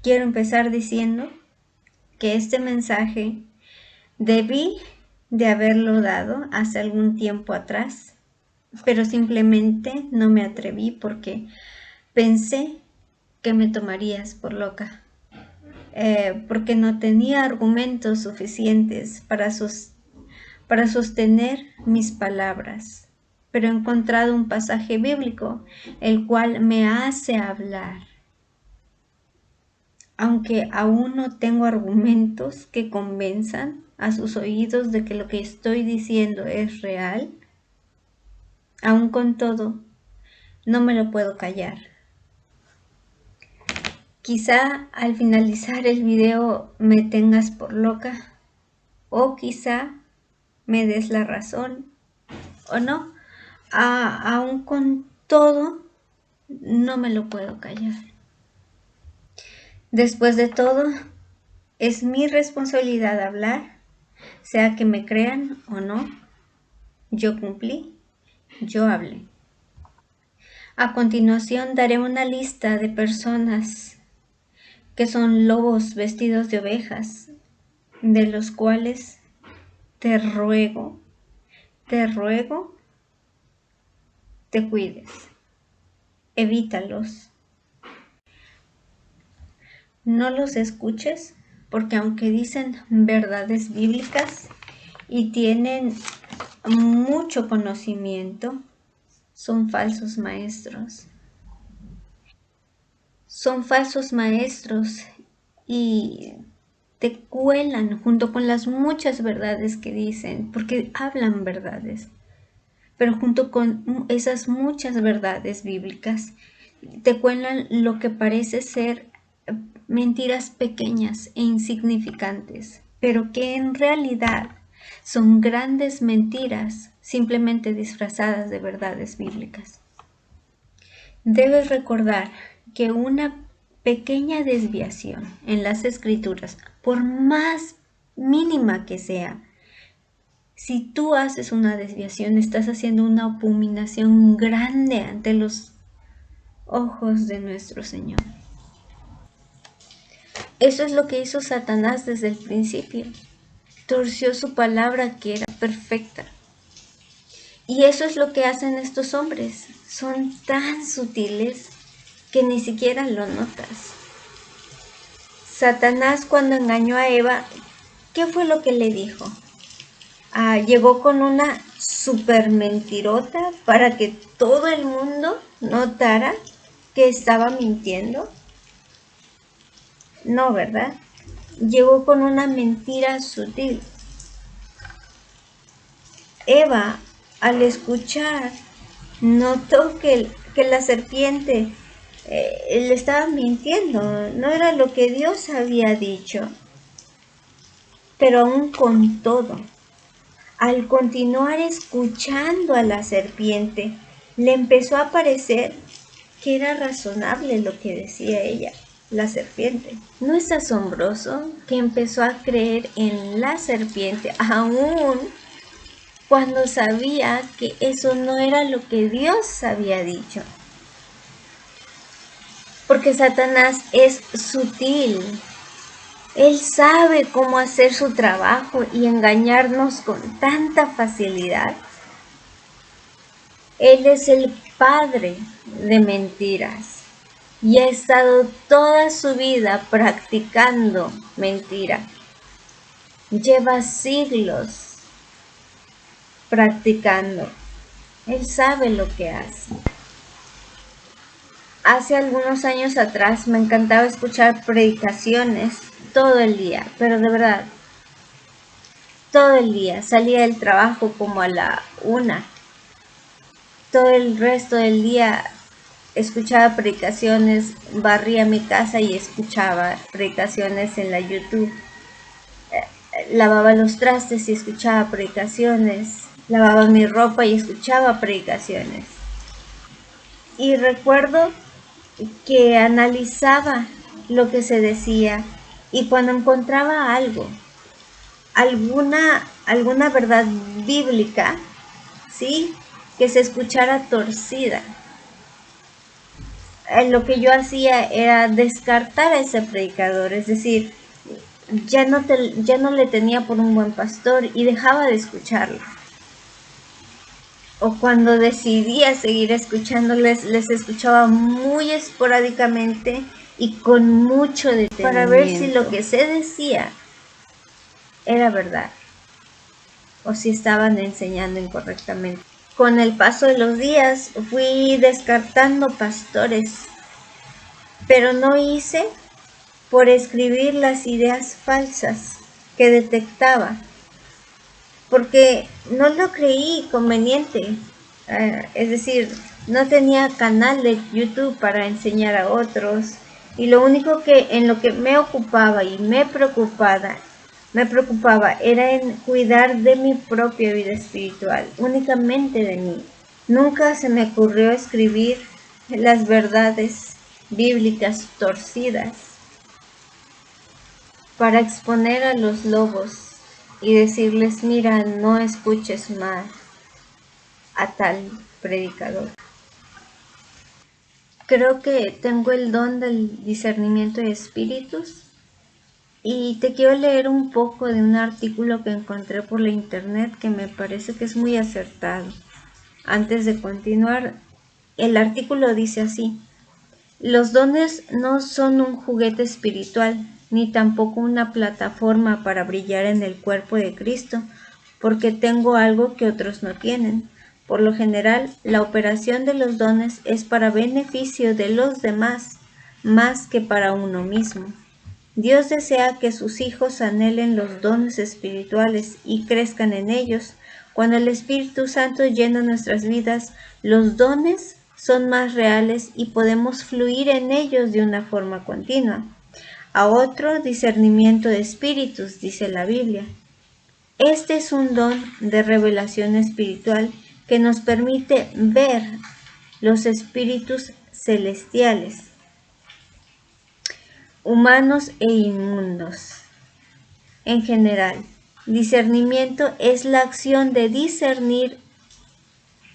Quiero empezar diciendo que este mensaje debí de haberlo dado hace algún tiempo atrás, pero simplemente no me atreví porque pensé que me tomarías por loca, porque no tenía argumentos suficientes para sostener mis palabras. Pero he encontrado un pasaje bíblico el cual me hace hablar. Aunque aún no tengo argumentos que convenzan a sus oídos de que lo que estoy diciendo es real, aún con todo, no me lo puedo callar. Quizá al finalizar el video me tengas por loca, o quizá me des la razón, o no. Aún con todo, no me lo puedo callar. Después de todo, es mi responsabilidad hablar, sea que me crean o no. Yo cumplí, yo hablé. A continuación daré una lista de personas que son lobos vestidos de ovejas, de los cuales te ruego, te cuides. Evítalos. No los escuches, porque aunque dicen verdades bíblicas y tienen mucho conocimiento, son falsos maestros. Son falsos maestros y te cuelan junto con las muchas verdades que dicen, porque hablan verdades. Pero junto con esas muchas verdades bíblicas, te cuelan lo que parece ser mentiras pequeñas e insignificantes, pero que en realidad son grandes mentiras simplemente disfrazadas de verdades bíblicas. Debes recordar que una pequeña desviación en las escrituras, por más mínima que sea, si tú haces una desviación, estás haciendo una abominación grande ante los ojos de nuestro Señor. Eso es lo que hizo Satanás desde el principio. Torció su palabra que era perfecta. Y eso es lo que hacen estos hombres. Son tan sutiles que ni siquiera lo notas. Satanás, cuando engañó a Eva, ¿qué fue lo que le dijo? Llegó con una super mentirota para que todo el mundo notara que estaba mintiendo. No, ¿verdad? Llegó con una mentira sutil. Eva, al escuchar, notó que la serpiente le estaba mintiendo, no era lo que Dios había dicho. Pero aún con todo, al continuar escuchando a la serpiente, le empezó a parecer que era razonable lo que decía ella, la serpiente. ¿No es asombroso que empezó a creer en la serpiente aún cuando sabía que eso no era lo que Dios había dicho? Porque Satanás es sutil. Él sabe cómo hacer su trabajo y engañarnos con tanta facilidad. Él es el padre de mentiras y ha estado toda su vida practicando mentira. Lleva siglos practicando. Él sabe lo que hace. Hace algunos años atrás me encantaba escuchar predicaciones todo el día, pero de verdad, todo el día. Salía del trabajo como a la 1. Todo el resto del día escuchaba predicaciones, barría mi casa y escuchaba predicaciones en la YouTube. Lavaba los trastes y escuchaba predicaciones. Lavaba mi ropa y escuchaba predicaciones. Y recuerdo que analizaba lo que se decía y cuando encontraba algo, alguna verdad bíblica, ¿sí?, que se escuchara torcida, lo que yo hacía era descartar a ese predicador, es decir, ya no le tenía por un buen pastor y dejaba de escucharlo. O cuando decidía seguir escuchándoles, les escuchaba muy esporádicamente y con mucho detenimiento para ver si lo que se decía era verdad o si estaban enseñando incorrectamente. Con el paso de los días fui descartando pastores, pero no hice por escribir las ideas falsas que detectaba, porque no lo creí conveniente. Es decir, no tenía canal de YouTube para enseñar a otros, y lo único que en lo que me ocupaba y me preocupaba era en cuidar de mi propia vida espiritual, únicamente de mí. Nunca se me ocurrió escribir las verdades bíblicas torcidas para exponer a los lobos y decirles, mira, no escuches más a tal predicador. Creo que tengo el don del discernimiento de espíritus y te quiero leer un poco de un artículo que encontré por la internet que me parece que es muy acertado. Antes de continuar, el artículo dice así: los dones no son un juguete espiritual, ni tampoco una plataforma para brillar en el cuerpo de Cristo, porque tengo algo que otros no tienen. Por lo general, la operación de los dones es para beneficio de los demás, más que para uno mismo. Dios desea que sus hijos anhelen los dones espirituales y crezcan en ellos. Cuando el Espíritu Santo llena nuestras vidas, los dones son más reales y podemos fluir en ellos de una forma continua. A otro, discernimiento de espíritus, dice la Biblia. Este es un don de revelación espiritual que nos permite ver los espíritus celestiales, humanos e inmundos. En general, discernimiento es la acción de discernir,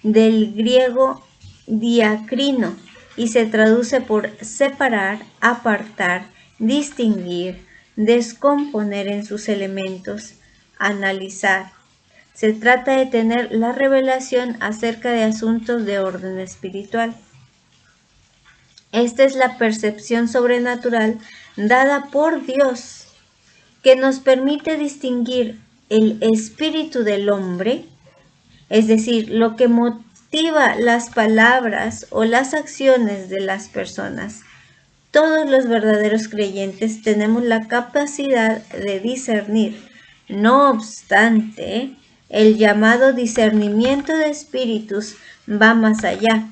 del griego diacrino, y se traduce por separar, apartar, distinguir, descomponer en sus elementos, analizar. Se trata de tener la revelación acerca de asuntos de orden espiritual. Esta es la percepción sobrenatural dada por Dios, que nos permite distinguir el espíritu del hombre, es decir, lo que motiva las palabras o las acciones de las personas. Todos los verdaderos creyentes tenemos la capacidad de discernir. No obstante, el llamado discernimiento de espíritus va más allá.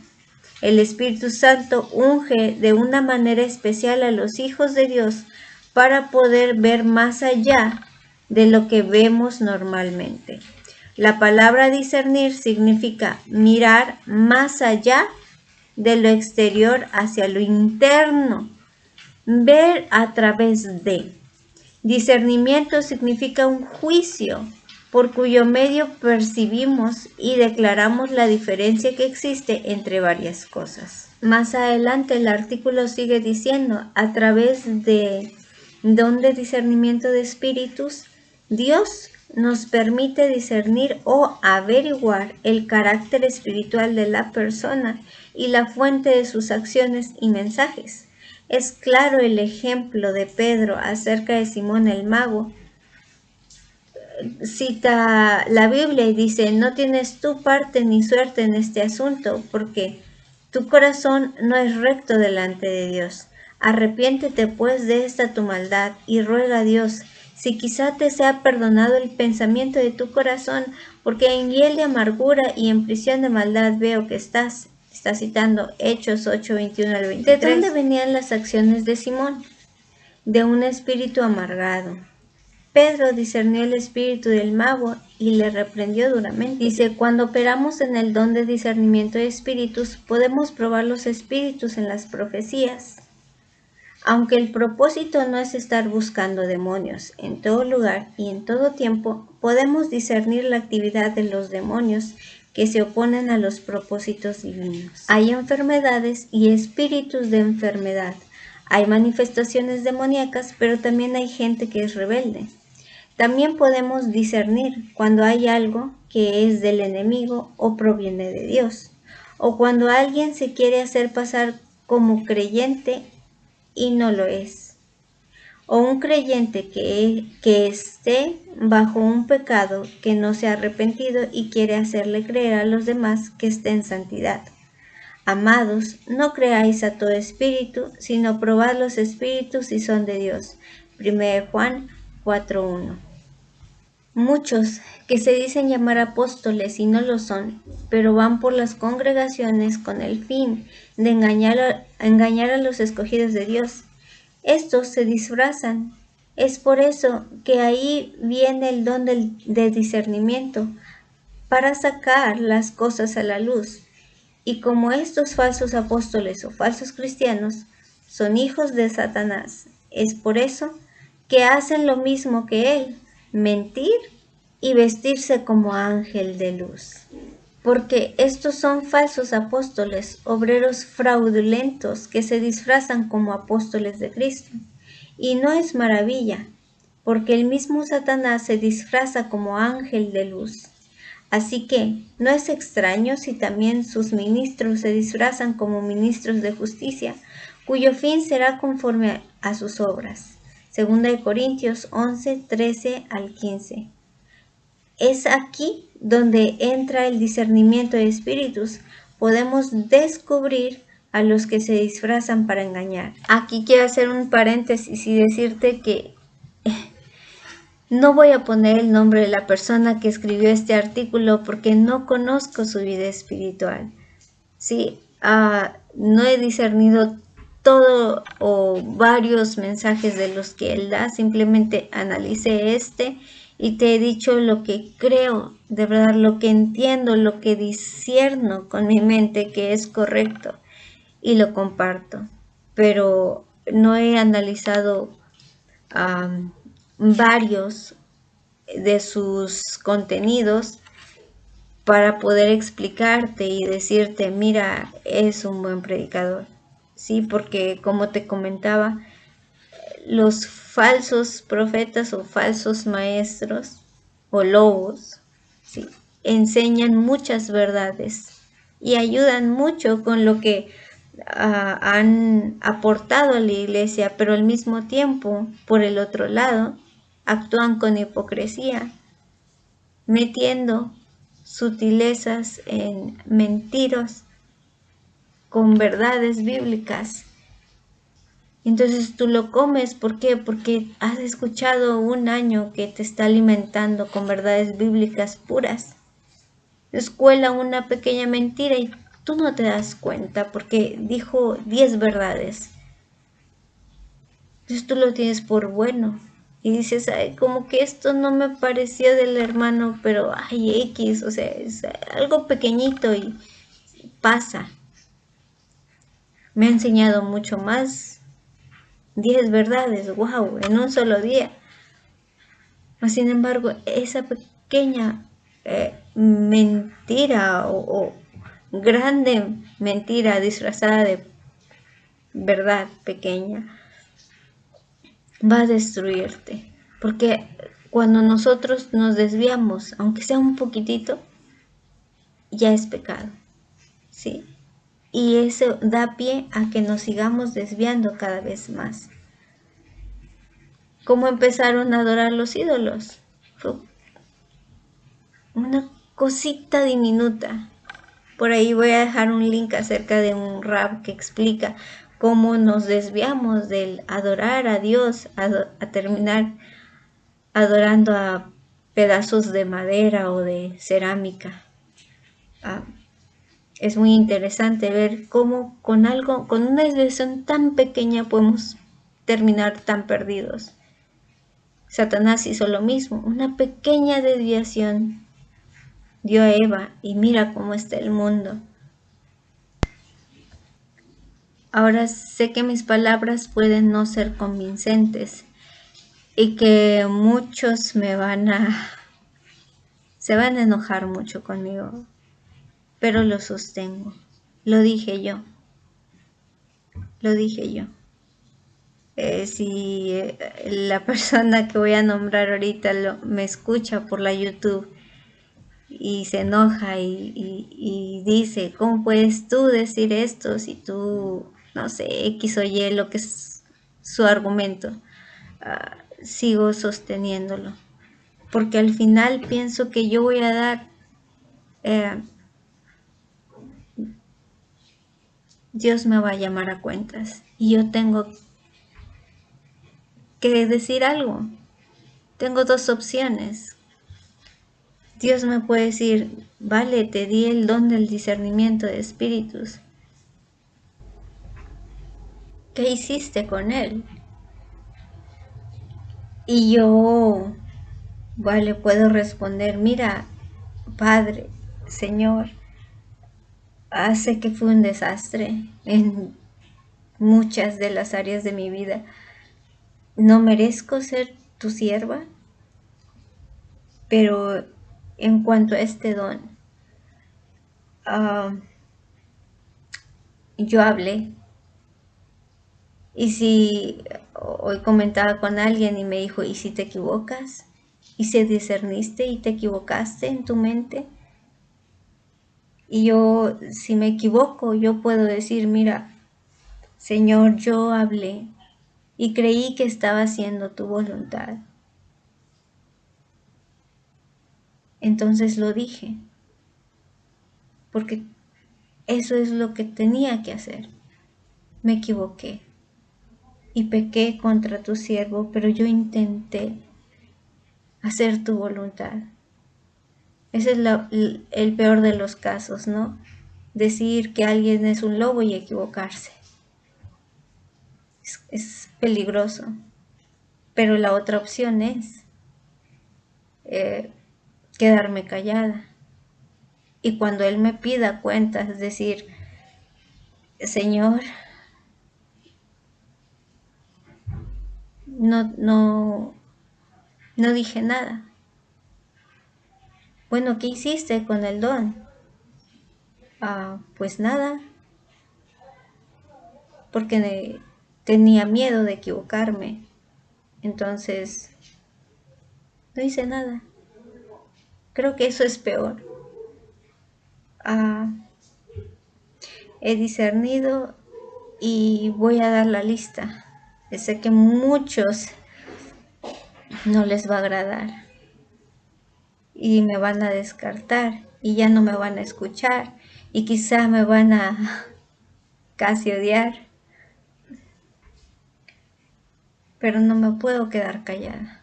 El Espíritu Santo unge de una manera especial a los hijos de Dios para poder ver más allá de lo que vemos normalmente. La palabra discernir significa mirar más allá de lo exterior hacia lo interno, ver a través de. Discernimiento significa un juicio por cuyo medio percibimos y declaramos la diferencia que existe entre varias cosas. Más adelante el artículo sigue diciendo, a través de don de discernimiento de espíritus, Dios nos permite discernir o averiguar el carácter espiritual de la persona y la fuente de sus acciones y mensajes. Es claro el ejemplo de Pedro acerca de Simón el mago. Cita la Biblia y dice, no tienes tu parte ni suerte en este asunto, porque tu corazón no es recto delante de Dios. Arrepiéntete pues de esta tu maldad y ruega a Dios, si quizá te sea perdonado el pensamiento de tu corazón, porque en hiel de amargura y en prisión de maldad veo que estás. Está citando Hechos 8, 21 al 23. ¿De dónde venían las acciones de Simón? De un espíritu amargado. Pedro discernió el espíritu del mago y le reprendió duramente. Dice, cuando operamos en el don de discernimiento de espíritus, podemos probar los espíritus en las profecías. Aunque el propósito no es estar buscando demonios en todo lugar y en todo tiempo, podemos discernir la actividad de los demonios que se oponen a los propósitos divinos. Hay enfermedades y espíritus de enfermedad. Hay manifestaciones demoníacas, pero también hay gente que es rebelde. También podemos discernir cuando hay algo que es del enemigo o proviene de Dios, o cuando alguien se quiere hacer pasar como creyente y no lo es, o un creyente que esté bajo un pecado que no se ha arrepentido y quiere hacerle creer a los demás que esté en santidad. Amados, no creáis a todo espíritu, sino probad los espíritus si son de Dios. 1 Juan 4:1. Muchos que se dicen llamar apóstoles y no lo son, pero van por las congregaciones con el fin de engañar a los escogidos de Dios. Estos se disfrazan. Es por eso que ahí viene el don de discernimiento, para sacar las cosas a la luz. Y como estos falsos apóstoles o falsos cristianos son hijos de Satanás, es por eso que hacen lo mismo que él, mentir y vestirse como ángel de luz. Porque estos son falsos apóstoles, obreros fraudulentos que se disfrazan como apóstoles de Cristo. Y no es maravilla, porque el mismo Satanás se disfraza como ángel de luz. Así que no es extraño si también sus ministros se disfrazan como ministros de justicia, cuyo fin será conforme a sus obras. 2 Corintios 11, 13 al 15. Es aquí donde entra el discernimiento de espíritus. Podemos descubrir a los que se disfrazan para engañar. Aquí quiero hacer un paréntesis y decirte que no voy a poner el nombre de la persona que escribió este artículo porque no conozco su vida espiritual. Sí, no he discernido todo o varios mensajes de los que él da, simplemente analicé y te he dicho lo que creo, de verdad, lo que entiendo, lo que discierno con mi mente que es correcto y lo comparto, pero no he analizado varios de sus contenidos para poder explicarte y decirte, mira, es un buen predicador. Sí, porque como te comentaba, los falsos profetas o falsos maestros o lobos, sí, enseñan muchas verdades y ayudan mucho con lo que han aportado a la iglesia, pero al mismo tiempo, por el otro lado, actúan con hipocresía, metiendo sutilezas en mentiras con verdades bíblicas. Entonces tú lo comes, ¿por qué? Porque has escuchado un año que te está alimentando con verdades bíblicas puras. Escuela una pequeña mentira y tú no te das cuenta porque dijo 10 verdades. Entonces tú lo tienes por bueno y dices, ay, como que esto no me pareció del hermano, pero ay, X, o sea, es algo pequeñito y pasa. Me ha enseñado mucho más. 10 verdades, wow, en un solo día. Sin embargo, esa pequeña mentira o grande mentira disfrazada de verdad pequeña va a destruirte. Porque cuando nosotros nos desviamos, aunque sea un poquitito, ya es pecado. ¿Sí? Y eso da pie a que nos sigamos desviando cada vez más. ¿Cómo empezaron a adorar los ídolos? Fue una cosita diminuta. Por ahí voy a dejar un link acerca de un rap que explica cómo nos desviamos del adorar a Dios a terminar adorando a pedazos de madera o de cerámica. Es muy interesante ver cómo con una desviación tan pequeña podemos terminar tan perdidos. Satanás hizo lo mismo, una pequeña desviación dio a Eva y mira cómo está el mundo. Ahora sé que mis palabras pueden no ser convincentes y que muchos se van a enojar mucho conmigo. pero lo sostengo. Lo dije yo, lo dije yo. Si la persona que voy a nombrar ahorita me escucha por la YouTube y se enoja y dice, ¿cómo puedes tú decir esto si tú, no sé, X o Y, lo que es su argumento? Sigo sosteniéndolo, porque al final pienso que yo voy a dar, eh, Dios me va a llamar a cuentas y yo tengo que decir algo. Tengo dos opciones. Dios me puede decir, vale, te di el don del discernimiento de espíritus. ¿Qué hiciste con él? Y yo, vale, puedo responder, mira, Padre, Señor, hace que fue un desastre en muchas de las áreas de mi vida. No merezco ser tu sierva, pero en cuanto a este don, uh, yo hablé. Y si hoy comentaba con alguien y me dijo, ¿y si te equivocas? ¿Y si discerniste y te equivocaste en tu mente? Y yo, si me equivoco, yo puedo decir, mira, Señor, yo hablé y creí que estaba haciendo tu voluntad. Entonces lo dije, porque eso es lo que tenía que hacer. Me equivoqué y pequé contra tu siervo, pero yo intenté hacer tu voluntad. Ese es el peor de los casos, ¿no? Decir que alguien es un lobo y equivocarse. Es peligroso. Pero la otra opción es eh, quedarme callada. Y cuando Él me pida cuentas, decir, Señor, no dije nada. Bueno, ¿qué hiciste con el don? Pues nada, porque tenía miedo de equivocarme. Entonces, no hice nada. Creo que eso es peor. Ah, he discernido y voy a dar la lista. Sé que muchos no les va a agradar y me van a descartar y ya no me van a escuchar y quizá me van a casi odiar, pero no me puedo quedar callada.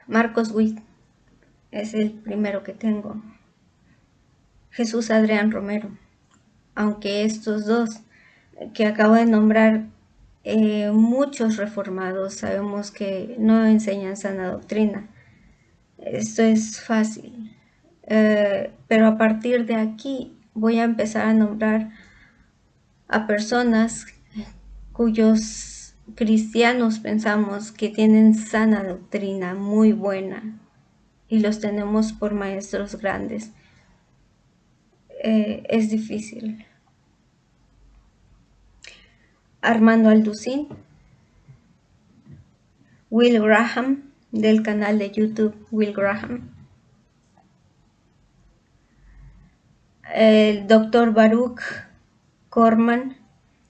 Marcos Witt es el primero que tengo. Jesús Adrián Romero, aunque estos dos que acabo de nombrar, muchos reformados sabemos que no enseñan sana doctrina. Esto es fácil, pero a partir de aquí voy a empezar a nombrar a personas cuyos cristianos pensamos que tienen sana doctrina muy buena y los tenemos por maestros grandes. Es difícil. Armando Alducín, Will Graham, del canal de YouTube Will Graham, el Dr. Baruch Corman,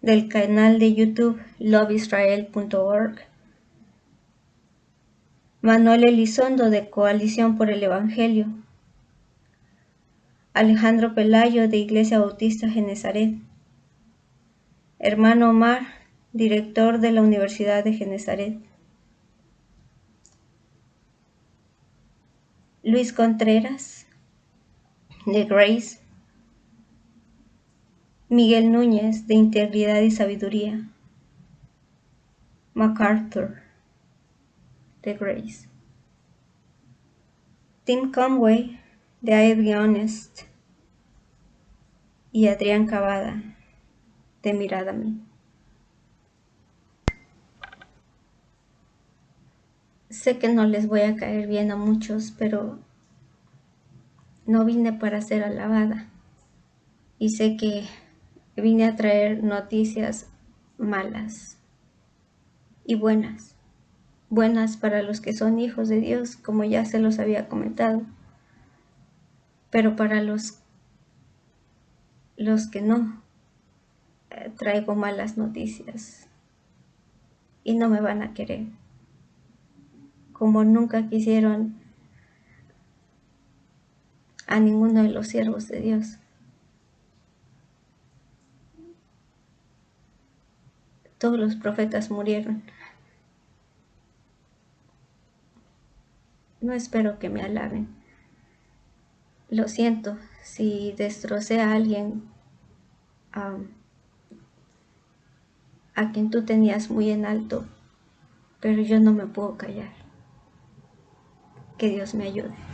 del canal de YouTube loveisrael.org, Manuel Elizondo, de Coalición por el Evangelio, Alejandro Pelayo, de Iglesia Bautista Genezaret, Hermano Omar, director de la Universidad de Genezaret, Luis Contreras, de Grace, Miguel Núñez, de Integridad y Sabiduría, MacArthur, de Grace, Tim Conway, de I Be Honest, y Adrián Cavada, de Mirad a mí. Sé que no les voy a caer bien a muchos, pero no vine para ser alabada y sé que vine a traer noticias malas y buenas. Buenas para los que son hijos de Dios, como ya se los había comentado, pero para los que no, traigo malas noticias y no me van a querer, como nunca quisieron a ninguno de los siervos de Dios. Todos los profetas murieron. No espero que me alaben. Lo siento si destrocé a alguien a quien tú tenías muy en alto, pero yo no me puedo callar. Que Dios me ayude.